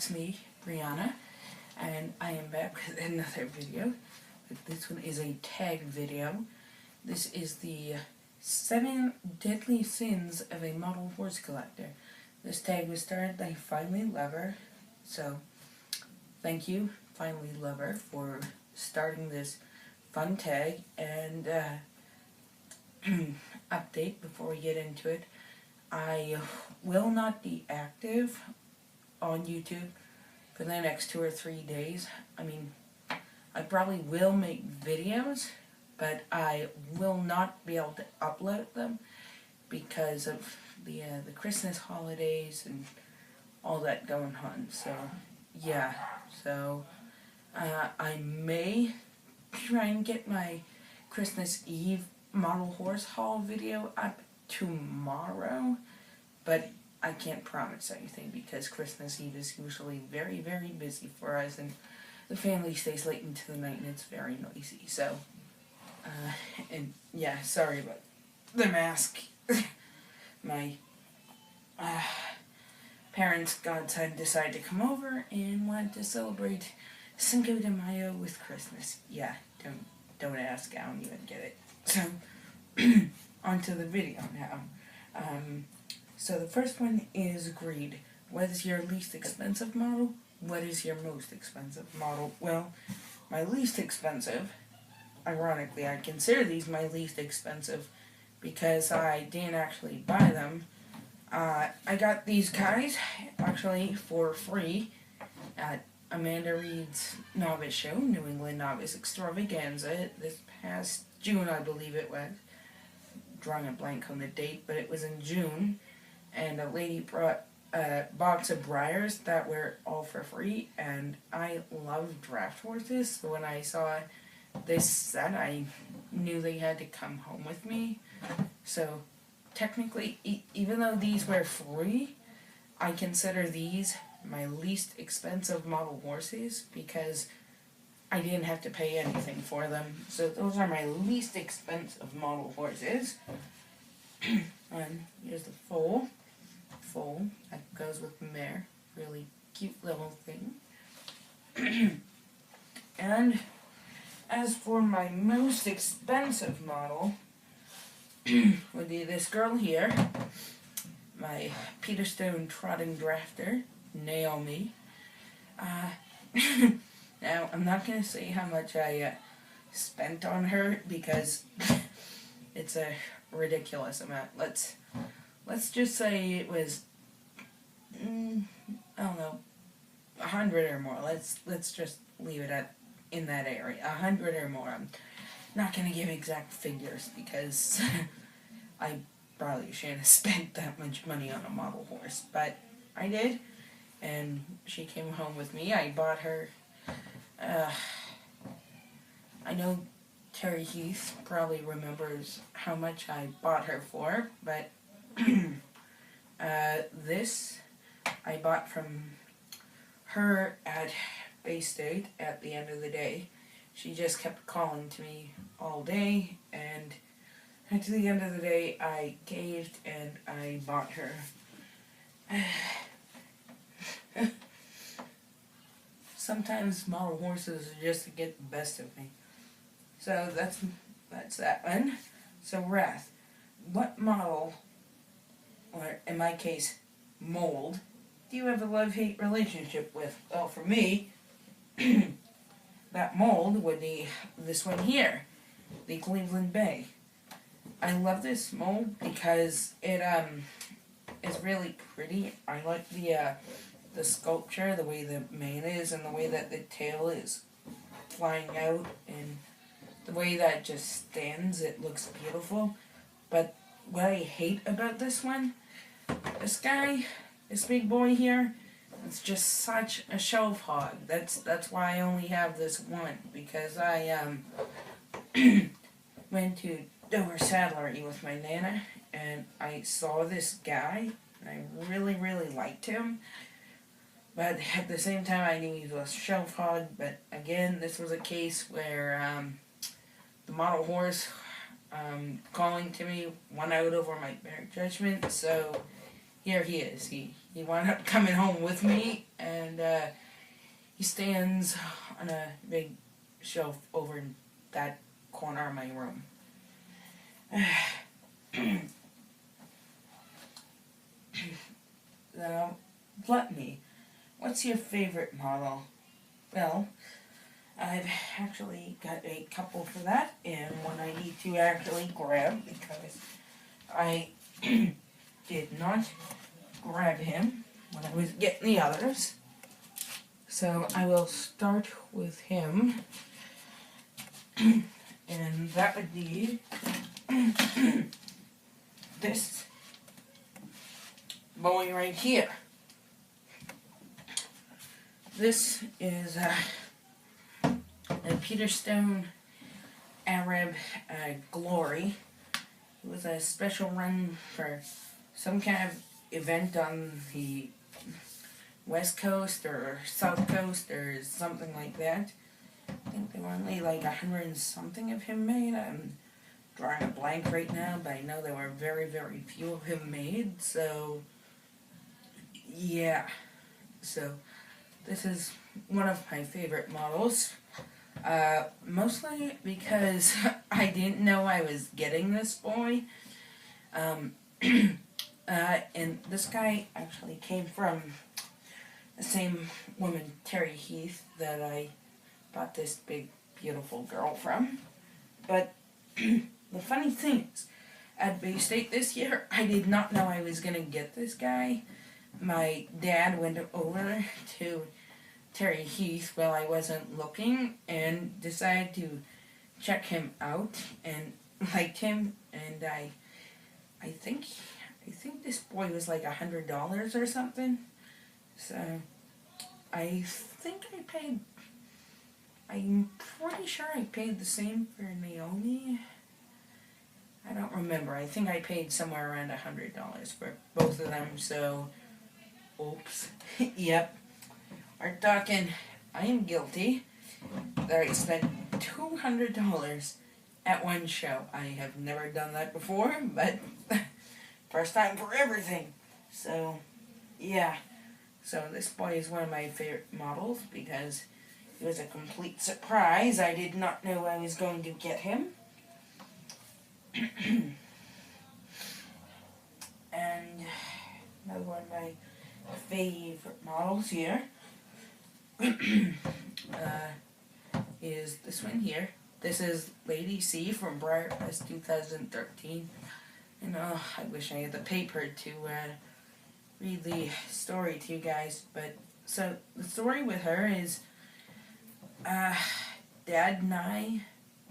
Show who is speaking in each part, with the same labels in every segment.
Speaker 1: it's me, Brianna, and I am back with another video. This one is a tag video. This is the 7 deadly sins of a model horse collector. This tag was started by FinelyLover, so thank you, FinelyLover, for starting this fun tag. And update before we get into it. I will not be active on YouTube for the next 2 or 3 days. I mean, I probably will make videos, but I will not be able to upload them because of the Christmas holidays and all that going on. So, yeah. So, I may try and get my Christmas Eve model horse haul video up tomorrow, but I can't promise anything because Christmas Eve is usually very, very busy for us, and the family stays late into the night and it's very noisy. So, and yeah, sorry about the mask. My parents' godson decided to come over and wanted to celebrate Cinco de Mayo with Christmas. Yeah, don't ask, I don't even get it. So, onto the video now. So the first one is greed. What is your least expensive model? What is your most expensive model? Well, my least expensive, ironically, I consider these my least expensive because I didn't actually buy them. I got these guys, actually, for free at Amanda Reed's Novice Show, New England Novice Extravaganza, this past June, I believe it was. Drawing a blank on the date, but it was in June, and a lady brought a box of briars that were all for free, and I love draft horses, so when I saw this set, I knew they had to come home with me. So technically, even though these were free, I consider these my least expensive model horses because I didn't have to pay anything for them. So those are my least expensive model horses. And here's the foal. Foal, that goes with the mare. Really cute little thing. And as for my most expensive model, would be this girl here. My Peterstone trotting drafter, Naomi. Now, I'm not going to say how much I spent on her because it's a ridiculous amount. Let's just say it was, I don't know, 100 or more. Let's just leave it at in that area, 100 or more. I'm not going to give exact figures because I probably shouldn't have spent that much money on a model horse, but I did, and she came home with me. I bought her. I know Terry Heath probably remembers how much I bought her for, but this I bought from her at Bay State at the end of the day. She just kept calling to me all day, and at the end of the day I caved and I bought her. Sometimes model horses are just to get the best of me. So that's that one. So Wrath, what model, or in my case, mold, do you have a love-hate relationship with? Well, for me, that mold would be this one here, the Cleveland Bay. I love this mold because it is really pretty. I like the sculpture, the way the mane is, and the way that the tail is flying out, and the way that it just stands, it looks beautiful. But what I hate about this one, this guy, this big boy here, it's just such a shelf hog. That's why I only have this one, because I went to Dover Saddlery with my Nana, and I saw this guy, and I really, really liked him. But at the same time, I knew he was a shelf hog. But again, this was a case where the model horse calling to me won out over my better judgment. So here he is. He wound up coming home with me, and he stands on a big shelf over in that corner of my room. Now, Gluttony, what's your favorite model? Well, I've actually got a couple for that, and one I need to actually grab because I did not grab him when I was getting the others. So I will start with him, and that would be this boy right here. This is a Peter Stone Arab Glory. It was a special run for some kind of event on the West Coast or South Coast or something like that. I think there were only like 100 and something of him made. I'm drawing a blank right now, but I know there were very, very few of him made, so yeah. So this is one of my favorite models, mostly because I didn't know I was getting this boy, and this guy actually came from the same woman, Terry Heath, that I bought this big, beautiful girl from. But the funny thing is, at Bay State this year, I did not know I was going to get this guy. My dad went over to Terry Heath while I wasn't looking and decided to check him out and liked him, and I think this boy was like $100 or something. So I'm pretty sure I paid the same for Naomi. I don't remember. I think I paid somewhere around $100 for both of them, so oops. Yep. We're talking, I am guilty that I spent $200 at one show. I have never done that before, but first time for everything. So, yeah. So this boy is one of my favorite models because it was a complete surprise. I did not know I was going to get him. And another one of my favorite models here is this one here. This is Lady C from Briarfest 2013. And I wish I had the paper to read the story to you guys. But so the story with her is Dad and I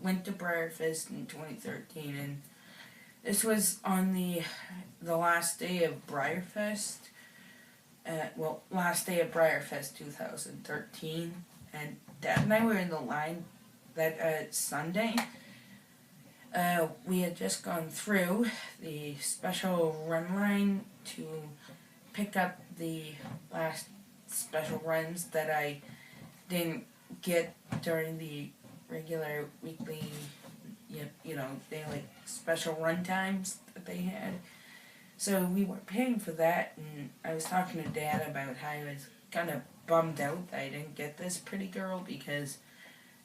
Speaker 1: went to Briarfest in 2013, and this was on the last day of Briarfest. Last day of Briarfest 2013, and Dad and I were in the line that Sunday. We had just gone through the special run line to pick up the last special runs that I didn't get during the regular weekly, daily special run times that they had. So we were paying for that, and I was talking to Dad about how I was kind of bummed out that I didn't get this pretty girl because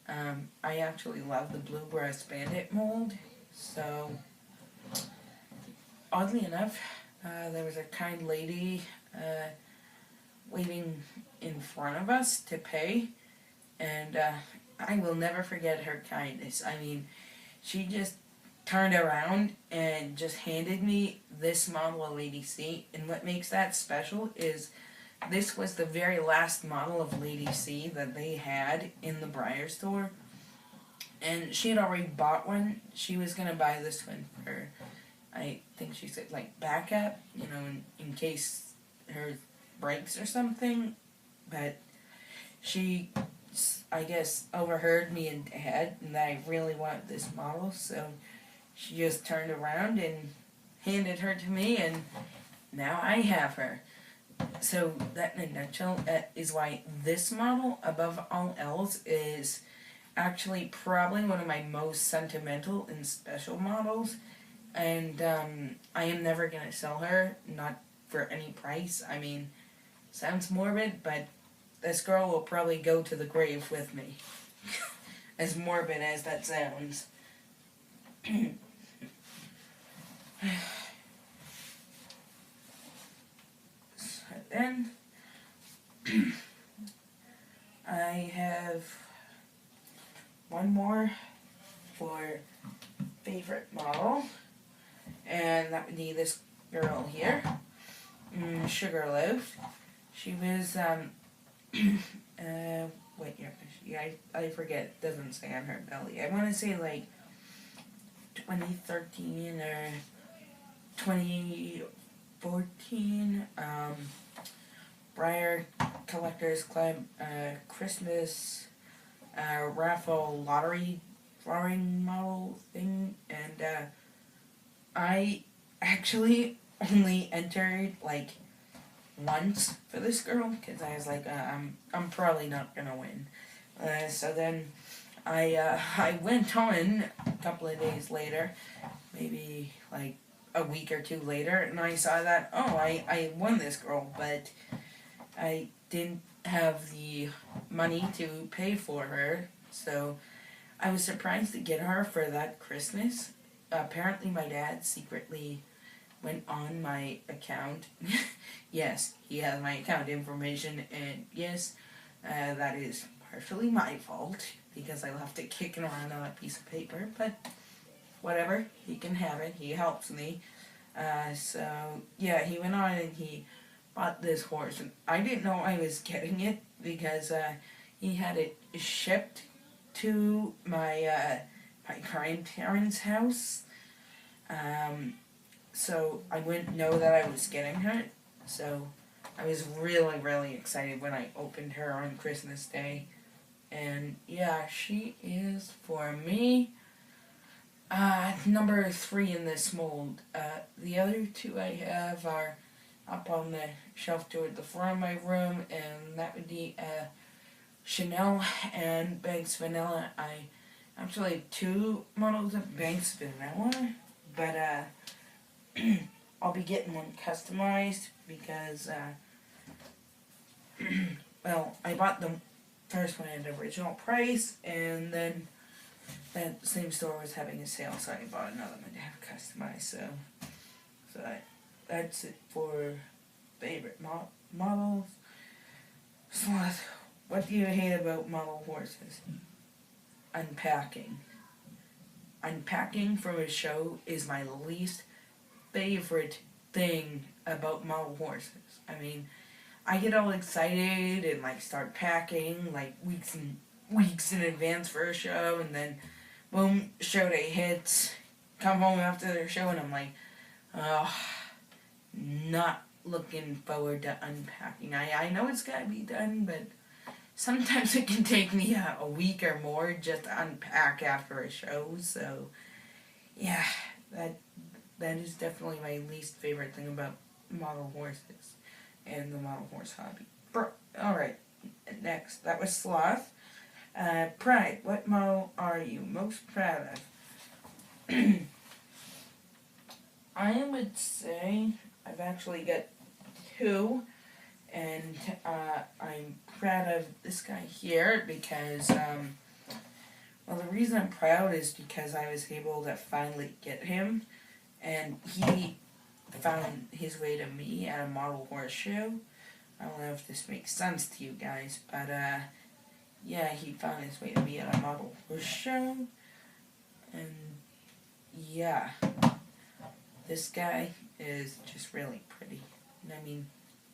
Speaker 1: I actually love the Blue Breast Bandit mold. So, oddly enough, there was a kind lady waiting in front of us to pay, and I will never forget her kindness. I mean, she just turned around and just handed me this model of Lady C, and what makes that special is this was the very last model of Lady C that they had in the Briar store, and she had already bought one. She was going to buy this one for, I think she said, like, backup, in case her breaks or something, but she, I guess, overheard me and Dad, and that I really wanted this model, so she just turned around and handed her to me, and now I have her. So that in a nutshell is why this model, above all else, is actually probably one of my most sentimental and special models, and I am never going to sell her, not for any price. I mean, sounds morbid, but this girl will probably go to the grave with me. As morbid as that sounds. So then, I have one more for favorite model, and that would be this girl here, Sugarloaf. She was, wait, yeah, I forget, it doesn't say on her belly. I want to say like 2013 or 2014, Briar Collectors Club, Christmas, raffle lottery drawing model thing, and, I actually only entered, like, once for this girl, because I was like, I'm probably not gonna win. So then I went on a couple of days later, maybe like a week or two later, and I saw that, oh, I won this girl, but I didn't have the money to pay for her, so I was surprised to get her for that Christmas. Apparently my dad secretly went on my account. Yes, he has my account information, and yes, that is partially my fault, because I left it kicking around on a piece of paper, but whatever, he can have it, he helps me. So, yeah, he went on and he bought this horse, and I didn't know I was getting it, because he had it shipped to my grandparents' house. So I wouldn't know that I was getting her. So I was really, really excited when I opened her on Christmas Day. And yeah, she is, for me, number 3 in this mold. The other 2 I have are up on the shelf toward the front of my room, and that would be Chanel and Banks Vanilla. I actually have 2 models of Banks Vanilla, but I'll be getting one customized because, well, I bought the first one at the original price, and then that same store was having a sale, so I bought another one to have customized. So that's it for favorite models. Sloth, what do you hate about model horses? Unpacking. Unpacking from a show is my least favorite thing about model horses. I mean, I get all excited and like start packing like weeks and weeks in advance for a show, and then boom, show day hits, come home after the show, and I'm like, oh, not looking forward to unpacking. I know it's gotta be done, but sometimes it can take me a week or more just to unpack after a show. So yeah, that is definitely my least favorite thing about model horses and the model horse hobby. Alright, next, that was Sloth. Pride, what model are you most proud of? I would say I've actually got 2, and I'm proud of this guy here because, well, the reason I'm proud is because I was able to finally get him, and he found his way to me at a model horse show. I don't know if this makes sense to you guys, but yeah, he found his way to me at a model horse show, and yeah, this guy is just really pretty. I mean,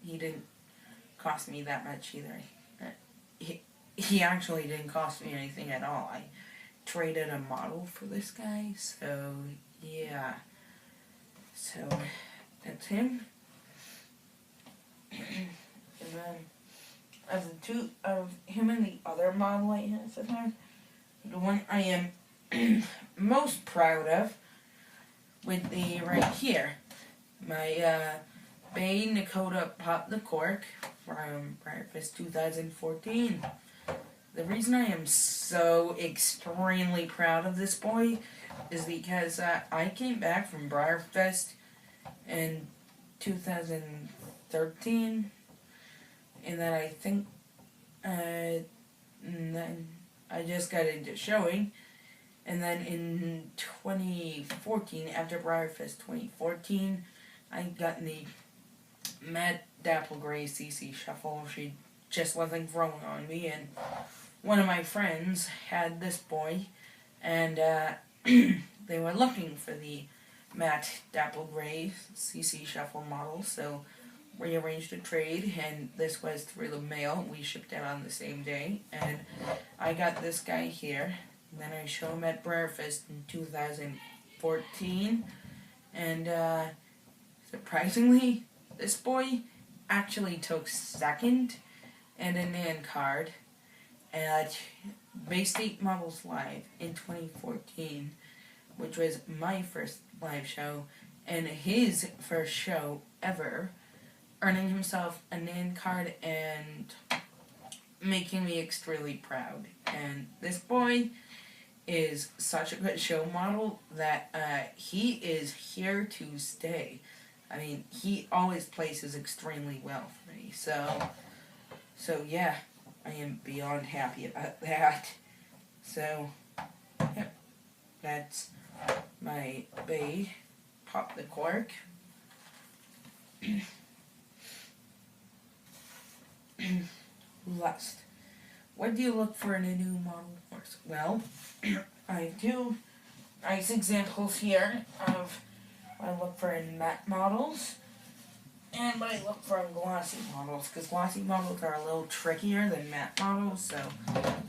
Speaker 1: he didn't cost me that much either. He actually didn't cost me anything at all. I traded a model for this guy, so yeah. So that's him. And then of the 2 of him and the other model I have for him, the one I am most proud of would be right here. My Bay Nakota Pop the Cork from Breakfast 2014. The reason I am so extremely proud of this boy is because I came back from Briarfest, and 2013, and then I think, and then I just got into showing, and then in 2014, after Briarfest 2014, I got in the Matte Dapple Gray CC Shuffle. She just wasn't growing on me, and one of my friends had this boy, and they were looking for the Matte Dapple Gray CC Shuffle model, so we arranged a trade, and this was through the mail. We shipped it on the same day, and I got this guy here. And then I showed him at Briarfest in 2014, and surprisingly, this boy actually took second and a NAN card at Bay State Models Live in 2014, which was my first live show, and his first show ever, earning himself a NAN card and making me extremely proud. And this boy is such a good show model that he is here to stay. I mean, he always places extremely well for me. So yeah, I am beyond happy about that. So, yep, that's my Bay. Pop the cork. Lust. What do you look for in a new model horse? Well, I have two nice examples here of what I look for in matte models and what I look for in glossy models, because glossy models are a little trickier than matte models, so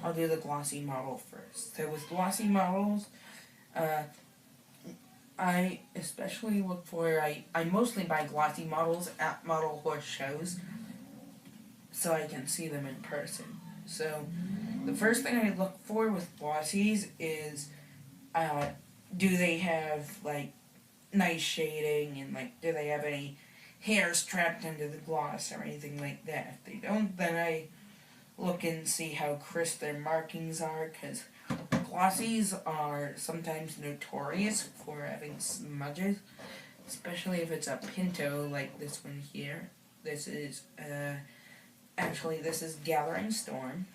Speaker 1: I'll do the glossy model first. So with glossy models, I especially look for, I mostly buy glossy models at model horse shows so I can see them in person. So the first thing I look for with glossies is, do they have like nice shading, and like, do they have any hairs trapped into the gloss or anything like that? If they don't, then I look and see how crisp their markings are, because glossies are sometimes notorious for having smudges, especially if it's a Pinto like this one here. This is, actually this is Gathering Storm.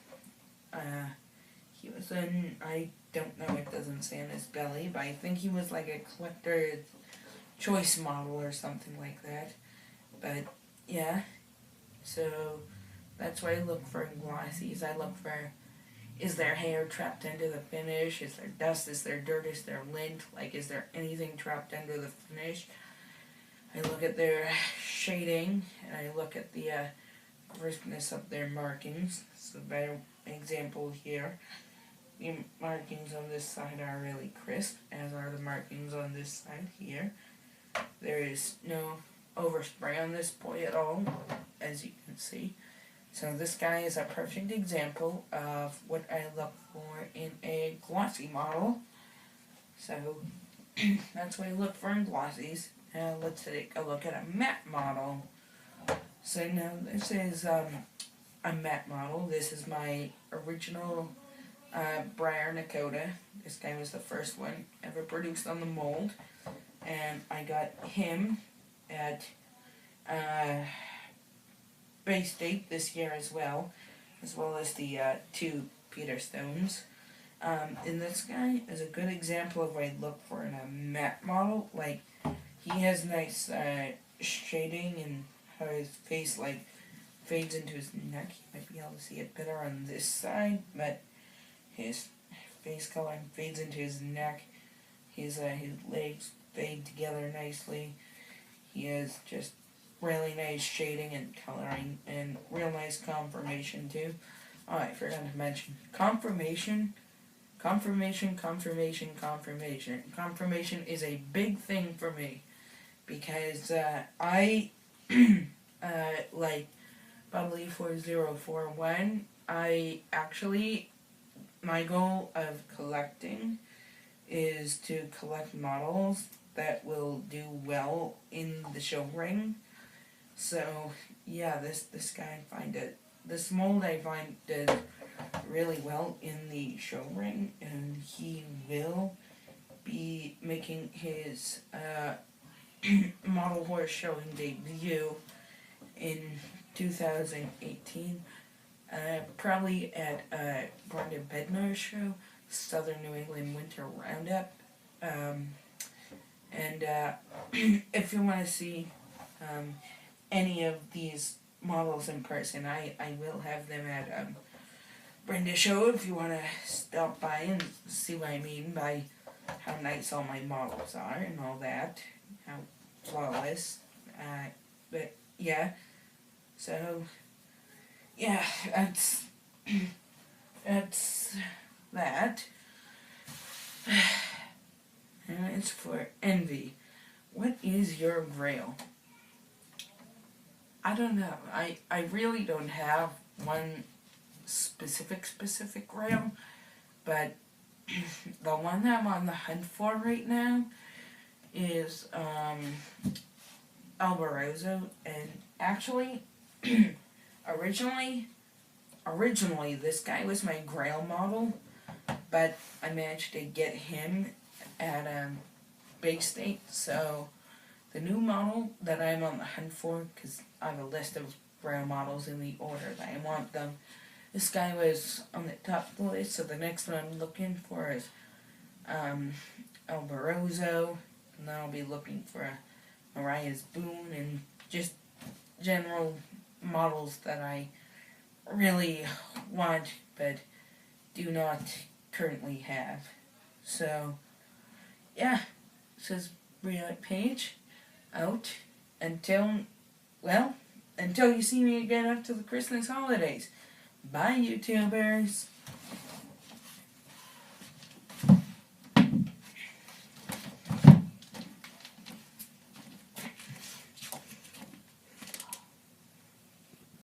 Speaker 1: He was in, I don't know, it doesn't say on his belly, but I think he was like a collector's choice model or something like that. But yeah, so that's what I look for in glossies. I look for, is there hair trapped into the finish? Is there dust? Is there dirt? Is there lint? Like, is there anything trapped into the finish? I look at their shading, and I look at the crispness of their markings. So, better example here. The markings on this side are really crisp, as are the markings on this side here. There is no overspray on this boy at all, as you can see. So this guy is a perfect example of what I look for in a glossy model. So that's what I look for in glossies. Now let's take a look at a matte model. So now this is a matte model. This is my original Briar Nakota. This guy was the first one ever produced on the mold. And I got him at Bay State this year as well as the two Peter Stones. And this guy is a good example of what I look for in a matte model. Like, he has nice shading, and how his face like fades into his neck. You might be able to see it better on this side, but his face color fades into his neck. His legs fade together nicely. He has just really nice shading and coloring, and real nice conformation too. Oh, I forgot to mention conformation. Conformation is a big thing for me, because I like Bubbly 4041. I actually, my goal of collecting is to collect models that will do well in the show ring. So yeah, this guy this mold I find did really well in the show ring, and he will be making his model horse showing debut in 2018. Probably at Brenda Bednar's show, Southern New England Winter Roundup. And if you want to see any of these models in person, I will have them at Brenda's show if you want to stop by and see what I mean by how nice all my models are and all that, how flawless. But yeah, so yeah, that's that. And it's for Envy. What is your grail? I don't know. I really don't have one specific grail, but the one that I'm on the hunt for right now is Albarozo, and actually originally this guy was my grail model, but I managed to get him at Big State. So the new model that I'm on the hunt for, because I have a list of grail models in the order that I want them, this guy was on the top of the list, so the next one I'm looking for is Albarozo, and then I'll be looking for a Mariah's Boone, and just general models that I really want but do not currently have. So yeah, says Brianna Page out until you see me again after the Christmas holidays. Bye, YouTubers.